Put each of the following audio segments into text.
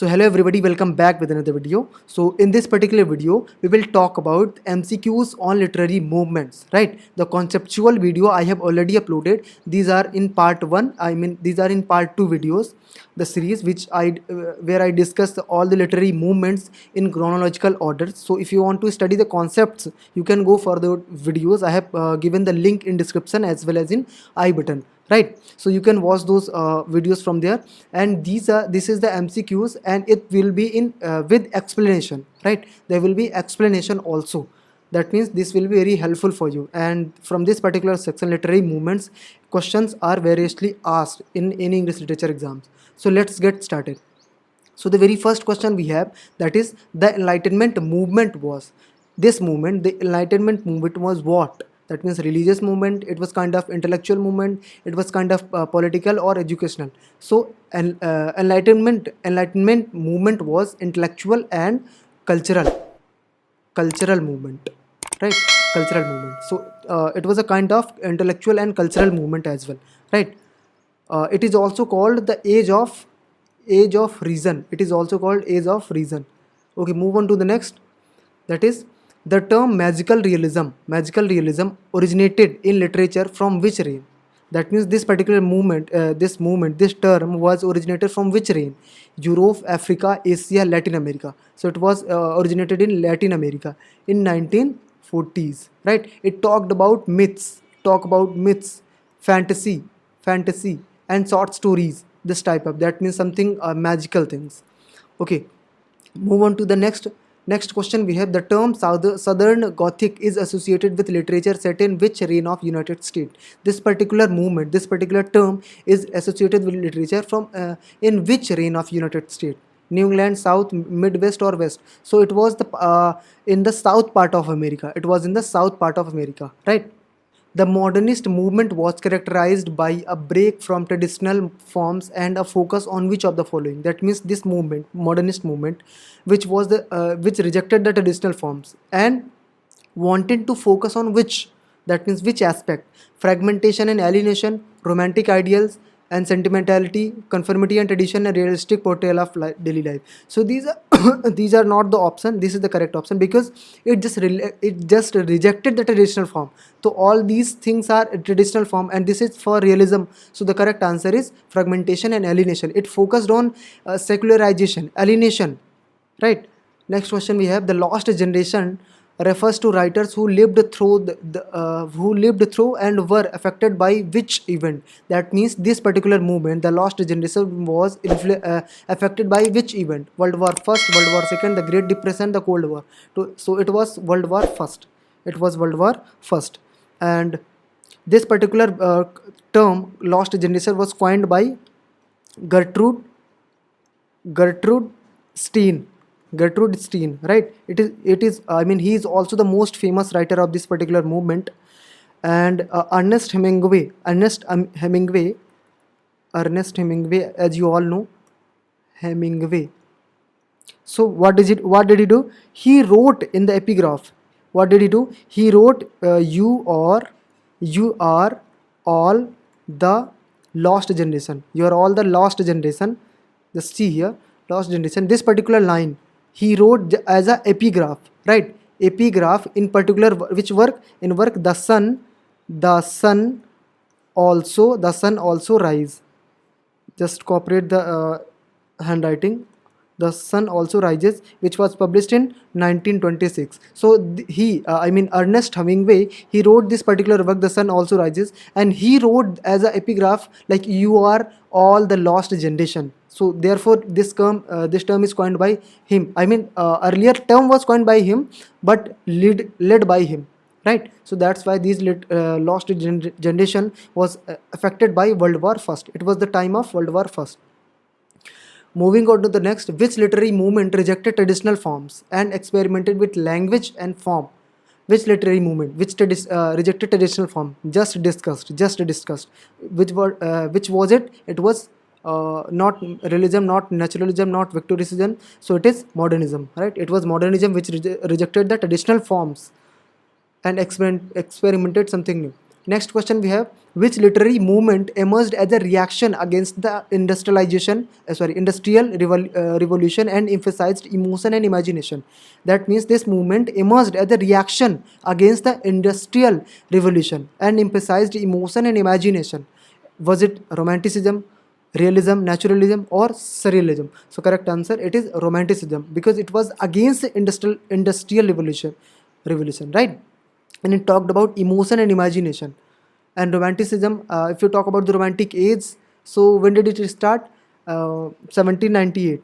So hello everybody, welcome back with another video. So in this particular video, we will talk about MCQs on literary movements, right? The conceptual video I have already uploaded. These are in part 1. These are in part 2 videos. The series where I discuss all the literary movements in chronological order. So if you want to study the concepts, you can go for the videos. I have given the link in description as well as in I button, right? So you can watch those videos from there, and this is the MCQs, and it will be in with explanation, right? There will be explanation also. That means this will be very helpful for you. And from this particular section, literary movements, questions are variously asked in English literature exams. So let's get started. So the very first question we have, that is, the Enlightenment movement was, this movement, the Enlightenment movement was what? That means religious movement, it was kind of intellectual movement, it was kind of political or educational. So Enlightenment movement was intellectual and cultural movement, right? Cultural movement. So it was a kind of intellectual and cultural movement as well, right? It is also called the age of reason. It is also called age of reason. Okay, move on to the next. That is, the term magical realism originated in literature from which reign? That means this particular this term was originated from which reign? Europe, Africa, Asia, Latin America. So it was originated in Latin America in 1940s, right? It talked about myths, fantasy, and short stories. This type of, that means something magical things. Okay, move on to the next question. We have, the term Southern Gothic is associated with literature set in which reign of United States? This particular movement, this particular term is associated with literature from in which reign of United States? New England, South, Midwest, or West? So it was the in the south part of America. It was in the south part of America, right? The modernist movement was characterized by a break from traditional forms and a focus on which of the following? That means this movement, modernist movement, which rejected the traditional forms and wanted to focus on which? That means which aspect? Fragmentation and alienation, romantic ideals and sentimentality, conformity and tradition, and realistic portrayal of daily life. So these are these are not the option. This is the correct option, because it just rejected the traditional form. So all these things are traditional form, and this is for realism. So the correct answer is fragmentation and alienation. It focused on secularization, alienation, right? Next question we have, the lost generation refers to writers who lived through who lived through and were affected by which event? That means this particular movement, the lost generation, was affected by which event? World War First, World War Second, the Great Depression, the Cold War. So it was World War First. It was World War First. And this particular term, lost generation, was coined by Gertrude Gertrude Stein. Gertrude Stein, right? It is. He is also the most famous writer of this particular movement. And Ernest Hemingway, as you all know, Hemingway. So what did he do? He wrote in the epigraph. What did he do? He wrote, you are all the lost generation. You are all the lost generation. Just see here, lost generation. This particular line he wrote as a epigraph, right? Epigraph in particular, which work? In work, the sun also rise. Just cooperate the handwriting. The Sun Also Rises, which was published in 1926. So Ernest Hemingway, he wrote this particular work, The Sun Also Rises, and he wrote as an epigraph, like, you are all the lost generation. So therefore this term is coined by him. Earlier term was coined by him, but led by him, right? So that's why these lost generation was affected by World War First. It was the time of World War First. Moving on to the next, which literary movement rejected traditional forms and experimented with language and form? Which literary movement rejected traditional form? Just discussed. Which was it? It was not realism, not naturalism, not Victorianism. So it is modernism, right? It was modernism which rejected the traditional forms and experimented something new. Next question we have, which literary movement emerged as a reaction against the industrial revolution and emphasized emotion and imagination? That means this movement emerged as a reaction against the industrial revolution and emphasized emotion and imagination. Was it romanticism, realism, naturalism, or surrealism? So correct answer, it is romanticism, because it was against the industrial revolution, right? And it talked about emotion and imagination. And romanticism, if you talk about the romantic age, so when did it start? 1798,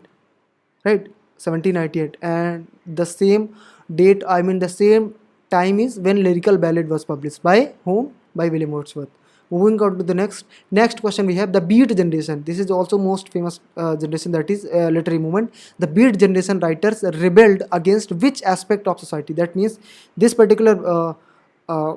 right? 1798. And the same date, I mean the same time is when lyrical ballad was published. By whom? By William Wordsworth. Moving on to the next question, we have the Beat generation. This is also most famous generation, that is literary movement. The Beat generation writers rebelled against which aspect of society? That means this particular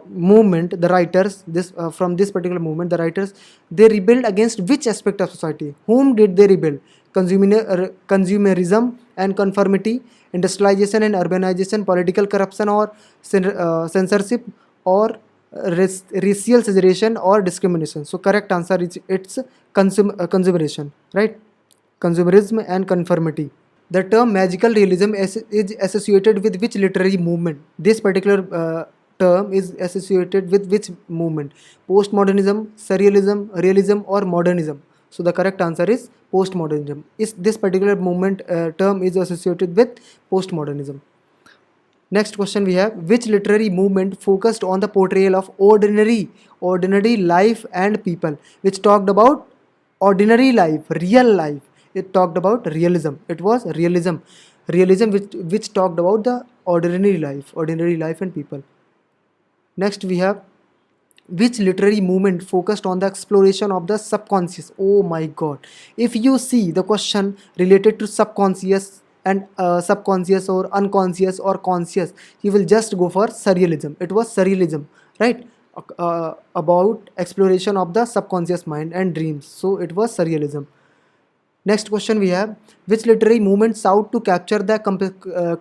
movement, the writers, this from this particular movement, the writers, they rebelled against which aspect of society? Whom did they rebel? Consumerism and conformity, industrialization and urbanization, political corruption or censorship, or racial segregation or discrimination? So correct answer is it's consumerism, right? Consumerism and conformity. The term magical realism is associated with which literary movement? This particular term is associated with which movement? Postmodernism, surrealism, realism, or modernism? So the correct answer is postmodernism. Is this particular movement term is associated with postmodernism. Next question we have, which literary movement focused on the portrayal of ordinary life and people, which talked about ordinary life, real life? It talked about realism. It was realism which talked about the ordinary life and people. Next we have, which literary movement focused on the exploration of the subconscious? Oh my god, if you see the question related to subconscious and subconscious or unconscious or conscious, you will just go for surrealism. It was surrealism, right? About exploration of the subconscious mind and dreams, so it was surrealism. Next question we have, which literary movement sought to capture the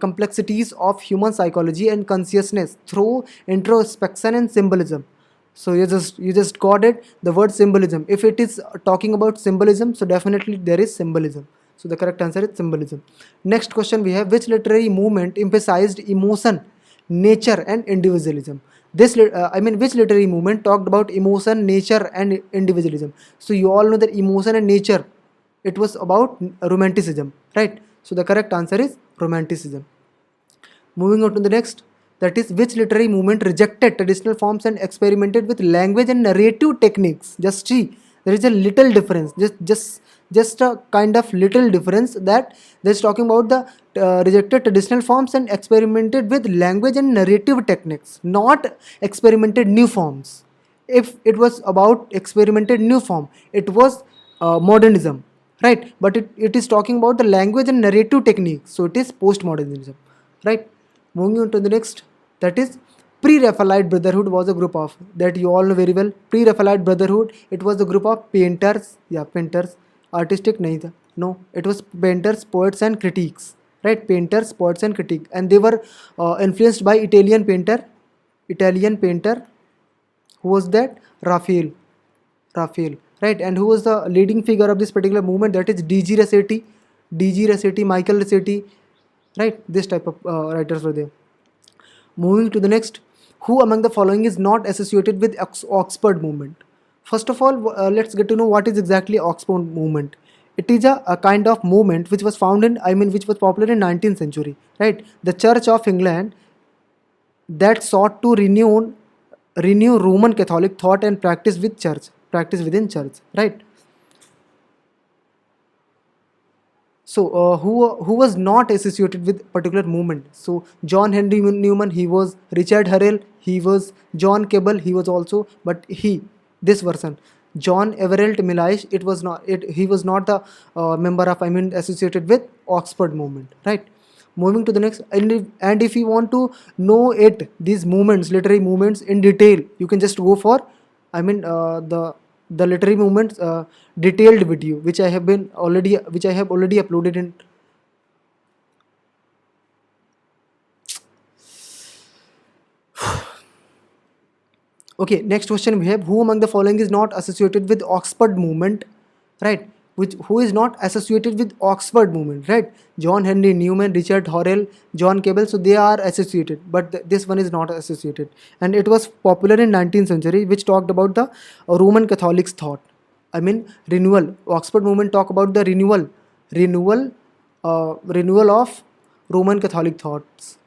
complexities of human psychology and consciousness through introspection and symbolism? So you just got it, the word symbolism. If it is talking about symbolism, so definitely there is symbolism. So the correct answer is symbolism. Next question we have, which literary movement emphasized emotion, nature, and individualism? Which literary movement talked about emotion, nature, and individualism? So you all know that emotion and nature, it was about romanticism, right? So the correct answer is romanticism. Moving on to the next, that is, which literary movement rejected traditional forms and experimented with language and narrative techniques? Just see, there is a little difference, just a kind of little difference, that this talking about the rejected traditional forms and experimented with language and narrative techniques, not experimented new forms. If it was about experimented new form, it was modernism, right? But it is talking about the language and narrative techniques, so it is postmodernism, right? Moving on to the next, that is, Pre-Raphaelite Brotherhood was a group of, that you all know very well. Pre-Raphaelite Brotherhood, it was a group of painters, painters, artistic nahi tha, no, it was painters, poets, and critics, right? Painters, poets, and critics, and they were influenced by Italian painter. Who was that? Raphael, right? And who was the leading figure of this particular movement? That is DG Rossetti, Michael Rossetti, right? This type of writers were there. Moving to the next, who among the following is not associated with Oxford movement? First of all, let's get to know what is exactly Oxford movement. It is a kind of movement which was which was popular in 19th century, right? The Church of England that sought to renew Roman Catholic thought and practice within church, right? So who was not associated with particular movement? So John Henry Newman, he was. Richard Hurrell, he was. John Keble, he was also. But this version, John Everett Millais, it was not. He was not the member of, associated with Oxford movement, right? Moving to the next, and if you want to know these movements, literary movements in detail, you can just go for, the literary movements detailed video, which I have already uploaded in. Okay, next question we have, who among the following is not associated with Oxford movement, right? Which who is not associated with Oxford movement, right? John Henry Newman, Richard Horrell, John Cable, so they are associated, but this one is not associated. And it was popular in 19th century, which talked about the Roman Catholics thought. I mean renewal. Oxford movement talk about the renewal of Roman Catholic thoughts,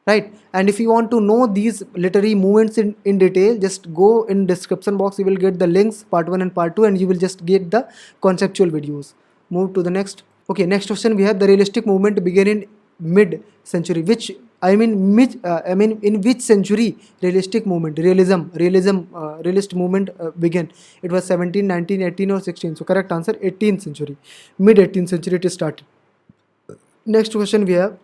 right? And if you want to know these literary movements in detail, just go in description box, you will get the links part 1 and part 2, and you will just get the conceptual videos. Move to the next. Okay, next question we have, the realistic movement began in mid century, which in which century realistic movement, realist movement began? It was 17, 19, 18 or 16. So correct answer 18th century, mid 18th century it started. Next question we have,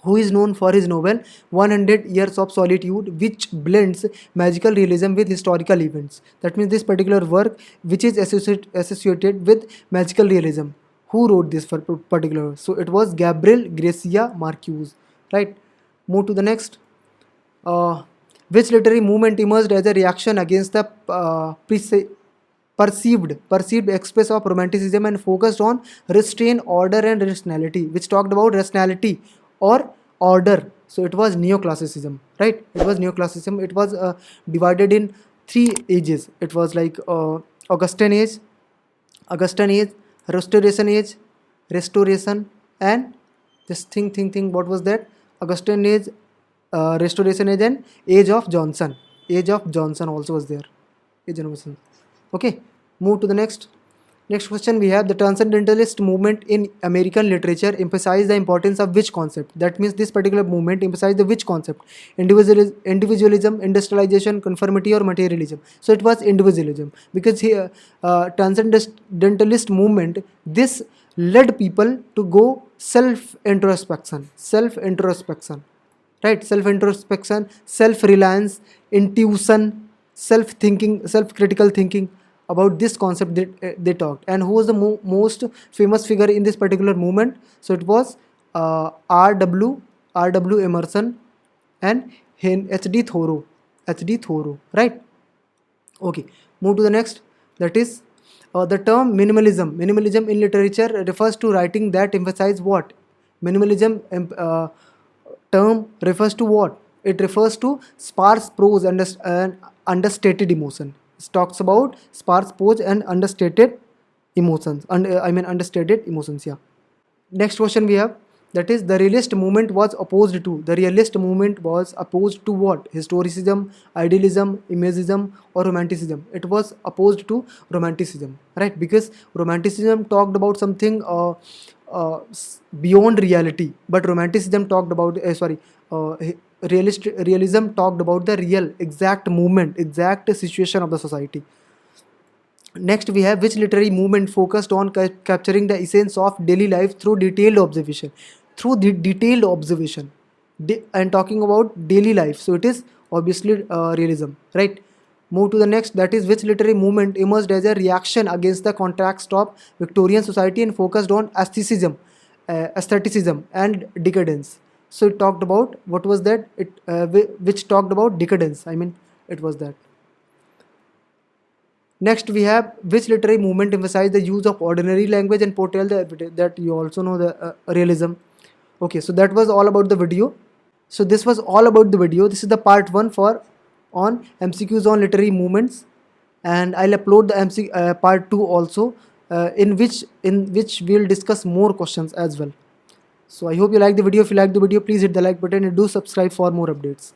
who is known for his novel 100 Years of Solitude, which blends magical realism with historical events. That means this particular work, which is associated with magical realism. Who wrote this for particular? So it was Gabriel Garcia Marquez, right? Move to the next. Which literary movement emerged as a reaction against the perceived express of romanticism and focused on restraint, order and rationality, which talked about rationality or order? So it was neoclassicism, right? It was neoclassicism. It was divided in 3 ages. It was like Augustan age, restoration, and this thing, what was that? Augustan age, restoration age, and age of Johnson also was there. Age of Johnson. Okay, move to the next. Next question we have, the transcendentalist movement in American literature emphasized the importance of which concept? That means this particular movement emphasized the which concept? Individualism, industrialization, conformity, or materialism? So it was individualism, because here transcendentalist movement, this led people to go self introspection, right? Self introspection, self reliance, intuition, self thinking, self critical thinking. About this concept they talked. And who was the most famous figure in this particular movement? So it was R.W. Emerson and H.D. Thoreau, right? Okay, move to the next. That is the term minimalism in literature refers to writing that emphasize what? Minimalism term refers to what? It refers to sparse prose and understated emotion. It talks about sparse prose and understated emotions. Understated emotions. Yeah. Next question we have, that is the realist movement was opposed to. The realist movement was opposed to what? Historicism, idealism, imagism, or romanticism? It was opposed to romanticism, right? Because romanticism talked about something beyond reality, but romanticism talked about realism talked about the real, exact movement, exact situation of the society. Next we have, which literary movement focused on capturing the essence of daily life through detailed observation? And talking about daily life, so it is obviously realism, right? Move to the next. That is, which literary movement emerged as a reaction against the contrast of Victorian society and focused on aestheticism and decadence? So it talked about, what was that? Which talked about decadence. It was that. Next we have, which literary movement emphasized the use of ordinary language and portrayal that you also know, the realism. Okay, so that was all about the video. So this was all about the video. This is the part 1 on MCQs on literary movements, and I'll upload the part 2 also, in which we'll discuss more questions as well. So I hope you like the video. If you like the video, please hit the like button and do subscribe for more updates.